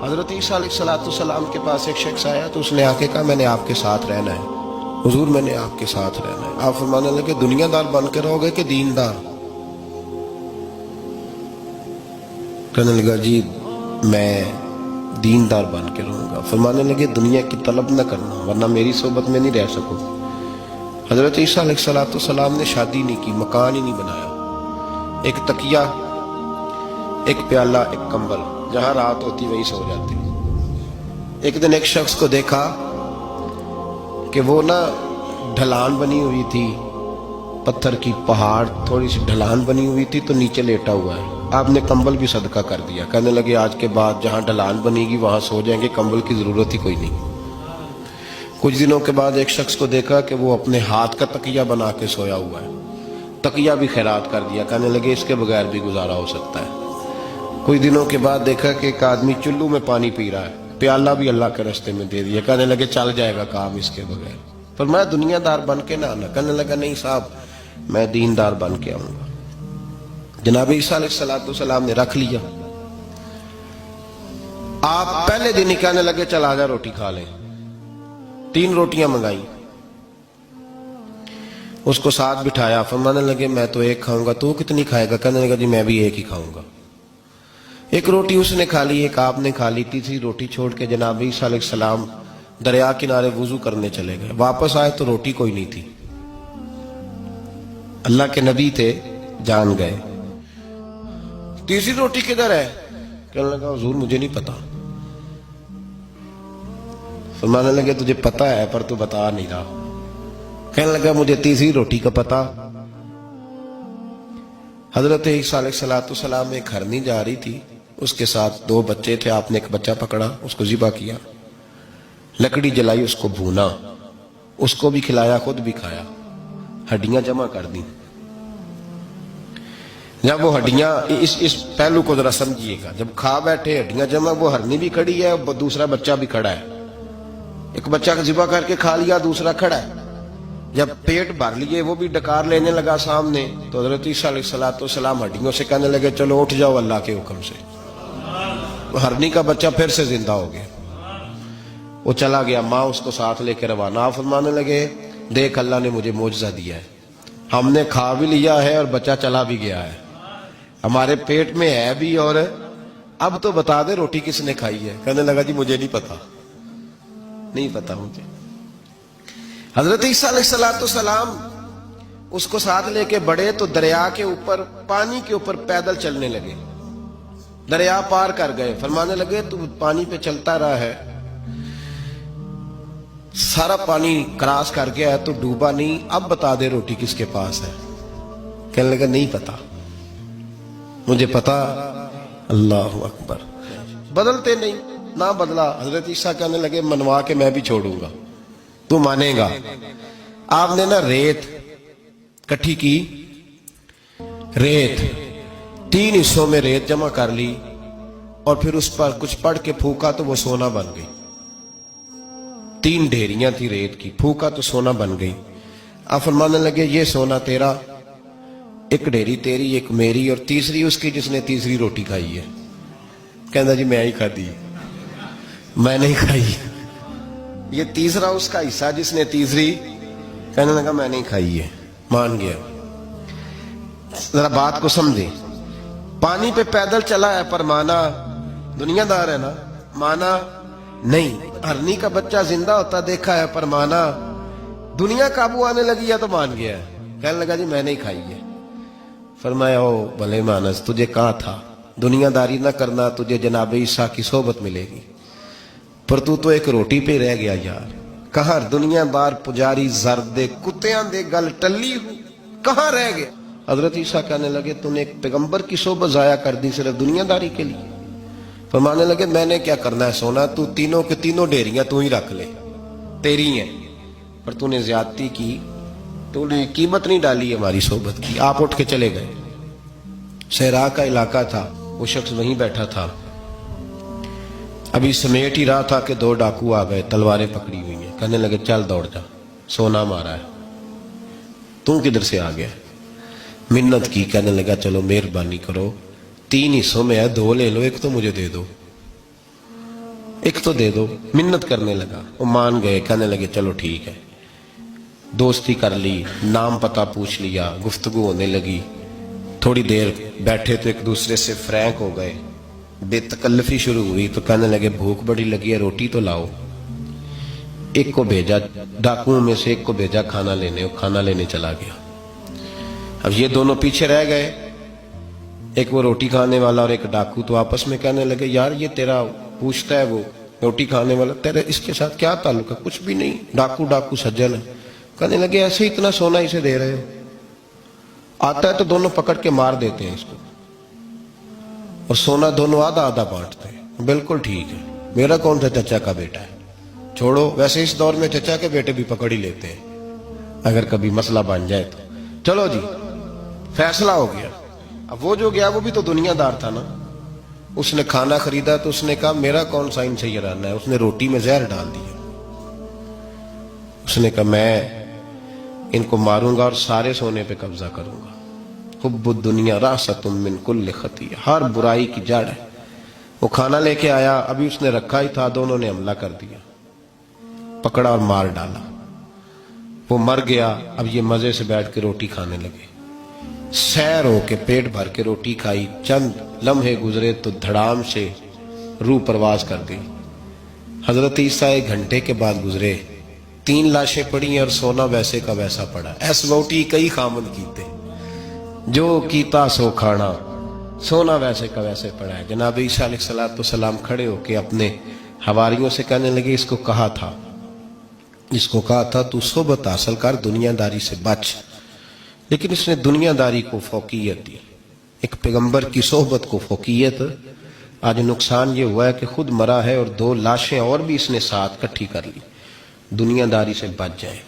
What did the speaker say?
حضرت عیسیٰ علیہ السلام کے پاس ایک شخص آیا تو اس نے آ کے کہا میں نے آپ کے ساتھ رہنا ہے حضور، میں نے آپ کے ساتھ رہنا ہے۔ آپ فرمانے لگے دنیا دار بن کے رہو گے کہ دیندار؟ کہنے لگا جی میں دیندار بن کے رہوں گا۔ فرمانے لگے دنیا کی طلب نہ کرنا ورنہ میری صحبت میں نہیں رہ سکو۔ حضرت عیسیٰ علیہ السلام نے شادی نہیں کی، مکان ہی نہیں بنایا، ایک تکیہ، ایک پیالہ، ایک کمبل، جہاں رات ہوتی وہیں سو جاتے۔ ایک دن ایک شخص کو دیکھا کہ وہ نا ڈھلان بنی ہوئی تھی، پتھر کی پہاڑ تھوڑی سی ڈھلان بنی ہوئی تھی تو نیچے لیٹا ہوا ہے۔ آپ نے کمبل بھی صدقہ کر دیا، کہنے لگے آج کے بعد جہاں ڈھلان بنے گی وہاں سو جائیں گے، کمبل کی ضرورت ہی کوئی نہیں۔ کچھ دنوں کے بعد ایک شخص کو دیکھا کہ وہ اپنے ہاتھ کا تکیہ بنا کے سویا ہوا ہے، تکیہ بھی خیرات کر دیا، کہنے لگے اس کے بغیر بھی گزارا ہو سکتا ہے۔ کچھ دنوں کے بعد دیکھا کہ ایک آدمی چلو میں پانی پی رہا ہے، پیالہ بھی اللہ کے راستے میں دے دیا، کہنے لگے چل جائے گا کام اس کے بغیر۔ فرمایا دنیا دار بن کے نہ آنا، کہنے لگا نہیں صاحب میں دیندار بن کے آؤں گا۔ جناب عیسیٰ علیہ السلام نے رکھ لیا۔ آپ پہلے دن ہی کہنے لگے چل آجا روٹی کھا لیں۔ 3 روٹیاں منگائی، اس کو ساتھ بٹھایا، فرمانے لگے میں تو ایک کھاؤں گا، تو کتنی کھائے گا؟ کہنے لگا جی میں بھی ایک ہی کھاؤں گا۔ ایک روٹی اس نے کھا لی، ایک آپ نے کھا لی، تیسری روٹی چھوڑ کے جناب عیسیٰ علیہ السلام دریا کنارے وضو کرنے چلے گئے۔ واپس آئے تو روٹی کوئی نہیں تھی، اللہ کے نبی تھے، جان گئے۔ تیسری روٹی کدھر ہے؟ کہنے لگا حضور مجھے نہیں پتا۔ فرمانے لگے تجھے پتا ہے پر تو بتا نہیں رہا۔ کہنے لگا مجھے تیسری روٹی کا پتا۔ حضرت عیسیٰ علیہ السلام ایک ہرنی جا رہی تھی، اس کے ساتھ 2 بچے تھے، آپ نے ایک بچہ پکڑا، اس کو ذبح کیا، لکڑی جلائی، اس کو بھونا، اس کو بھی کھلایا، خود بھی کھایا، ہڈیاں جمع کر دی۔ جب وہ ہڈیاں اس پہلو کو ذرا سمجھیے گا، جب کھا بیٹھے ہڈیاں جمع، وہ ہرنی بھی کھڑی ہے، دوسرا بچہ بھی کھڑا ہے، ایک بچہ کا ذبح کر کے کھا لیا، دوسرا کھڑا ہے۔ جب پیٹ بھر لیے وہ بھی ڈکار لینے لگا سامنے، تو حضرت عیسیٰ علیہ السلام ہڈیوں سے کہنے لگے چلو اٹھ جاؤ اللہ کے حکم سے۔ ہرنی کا بچہ پھر سے زندہ ہو گیا، وہ چلا گیا، ماں اس کو ساتھ لے کے روانہ۔ فرمانے لگے دیکھ اللہ نے مجھے معجزہ دیا ہے، ہم نے کھا بھی لیا ہے اور بچہ چلا بھی گیا ہے، ہمارے پیٹ میں ہے بھی، اور اب تو بتا دے روٹی کس نے کھائی ہے؟ کہنے لگا جی مجھے نہیں پتا، نہیں پتا مجھے۔ حضرت عیسیٰ علیہ السلام اس کو ساتھ لے کے بڑھے تو دریا کے اوپر، پانی کے اوپر پیدل چلنے لگے، دریا پار کر گئے۔ فرمانے لگے تو پانی پہ چلتا رہا ہے، سارا پانی کراس کر گیا ہے تو ڈوبا نہیں، اب بتا دے روٹی کس کے پاس ہے؟ کہنے لگا نہیں پتا، مجھے پتا۔ اللہ اکبر، بدلتے نہیں، نہ بدلا۔ حضرت عیسیٰ کہنے لگے منوا کے میں بھی چھوڑوں گا، تو مانے گا۔ آپ نے نا ریت کٹھی کی، ریت 3 حصوں میں ریت جمع کر لی اور پھر اس پر کچھ پڑھ کے پھونکا تو وہ سونا بن گئی۔ 3 ڈھیریاں تھی ریت کی، پھونکا تو سونا بن گئی۔ آپ فرمانے لگے یہ سونا تیرا، ایک ڈھیری تیری، ایک میری، اور تیسری اس کی جس نے تیسری روٹی کھائی ہے۔ کہنا جی میں ہی کھاتی، میں نہیں کھائی۔ یہ تیسرا اس کا حصہ جس نے تیسری، کہنے لگا میں نہیں کھائی ہے، مان گیا۔ ذرا بات کو سمجھیں، پانی پہ پیدل چلا ہے پر مانا، دنیا دار ہے نا، مانا نہیں۔ ہرنی کا بچہ زندہ ہوتا دیکھا ہے پر مانا، دنیا قابو آنے لگی ہے تو مان گیا ہے۔ کہنے لگا جی میں نہیں کھائی ہے۔ فرمایا او بھلے مانس، تجھے کہا تھا دنیا داری نہ کرنا، تجھے جناب عیسیٰ کی صحبت ملے گی، پر تو ایک روٹی پہ رہ گیا یار۔ کہاں دنیا دار پجاری زردے کتیاں دے گل ٹلی ہو، کہاں رہ گیا؟ حضرت عیسیٰ کہنے لگے تو نے ایک پیغمبر کی صحبت ضائع کر دی صرف دنیا داری کے لیے۔ فرمانے لگے میں نے کیا کرنا ہے سونا، تو تینوں کے تینوں ڈیریاں تو ہی رکھ لے، تیری ہیں، پر تو نے زیادتی کی، تو نے قیمت نہیں ڈالی ہماری صحبت کی۔ آپ اٹھ کے چلے گئے۔ صحرا کا علاقہ تھا، وہ شخص وہیں بیٹھا تھا، ابھی سمیٹ ہی رہا تھا کہ 2 ڈاکو آ گئے، تلواریں پکڑی ہوئی ہیں۔ کہنے لگے چل دوڑ جا، سونا مارا ہے، تو کدھر سے آ گیا؟ منت کی، کہنے لگا چلو مہربانی کرو، 3 حصوں میں ہے، 2 لے لو، ایک تو مجھے دے دو۔ ایک تو دے دو. منت کرنے لگا, وہ مان گئے, کہنے لگے چلو ٹھیک ہے. دوستی کر لی, نام پتہ پوچھ لیا, گفتگو ہونے لگی. تھوڑی دیر بیٹھے تو ایک دوسرے سے فرینک ہو گئے, بے تکلفی شروع ہوئی. تو کہنے لگے بھوک بڑی لگی ہے, روٹی تو لاؤ. ایک کو بھیجا, ڈاکوؤں میں سے ایک کو بھیجا کھانا لینے, وہ کھانا لینے چلا گیا. اب یہ دونوں پیچھے رہ گئے, ایک وہ روٹی کھانے والا اور ایک ڈاکو. تو آپس میں کہنے لگے یار یہ تیرا پوچھتا ہے وہ روٹی کھانے والا, تیرے اس کے ساتھ کیا تعلق ہے؟ کچھ بھی نہیں, ڈاکو سجن ہے. کہنے لگے ایسے ہی اتنا سونا اسے دے رہے ہو, آتا ہے تو دونوں پکڑ کے مار دیتے ہیں اس کو, اور سونا دونوں آدھا آدھا بانٹتے ہیں. بالکل ٹھیک ہے, میرا کون سا چچا کا بیٹا ہے, چھوڑو. ویسے اس دور میں چچا کے بیٹے بھی پکڑ ہی لیتے ہیں اگر کبھی مسئلہ بن جائے تو. چلو جی فیصلہ ہو گیا. اب وہ جو گیا وہ بھی تو دنیا دار تھا نا, اس نے کھانا خریدا تو اس نے کہا میرا کون سا ان سے یہ رہنا ہے. اس نے روٹی میں زہر ڈال دیا. اس نے کہا میں ان کو ماروں گا اور سارے سونے پہ قبضہ کروں گا. حب الدنیا راست من کل خطیہ, ہر برائی کی جڑ ہے. وہ کھانا لے کے آیا, ابھی اس نے رکھا ہی تھا, دونوں نے حملہ کر دیا, پکڑا اور مار ڈالا. وہ مر گیا. اب یہ مزے سے بیٹھ کے روٹی کھانے لگے, سیر ہو کے پیٹ بھر کے روٹی کھائی. چند لمحے گزرے تو دھڑام سے روح پرواز کر گئی. حضرت عیسیٰ 1 گھنٹے کے بعد گزرے, 3 لاشیں پڑی ہیں اور سونا ویسے کا ویسا پڑا. ایس ووٹی کئی خامن کیتے, جو کیتا سو کھانا, سونا ویسے کا ویسے پڑا ہے. جناب عیسیٰ علیہ السلام کھڑے ہو کے اپنے حواریوں سے کہنے لگے اس کو کہا تھا تو صحبت حاصل کر, دنیا داری سے بچ. لیکن اس نے دنیا داری کو فوقیت دی, ایک پیغمبر کی صحبت کو فوقیت. آج نقصان یہ ہوا ہے کہ خود مرا ہے اور 2 لاشیں اور بھی اس نے ساتھ کٹھی کر لی. دنیا داری سے بچ جائے.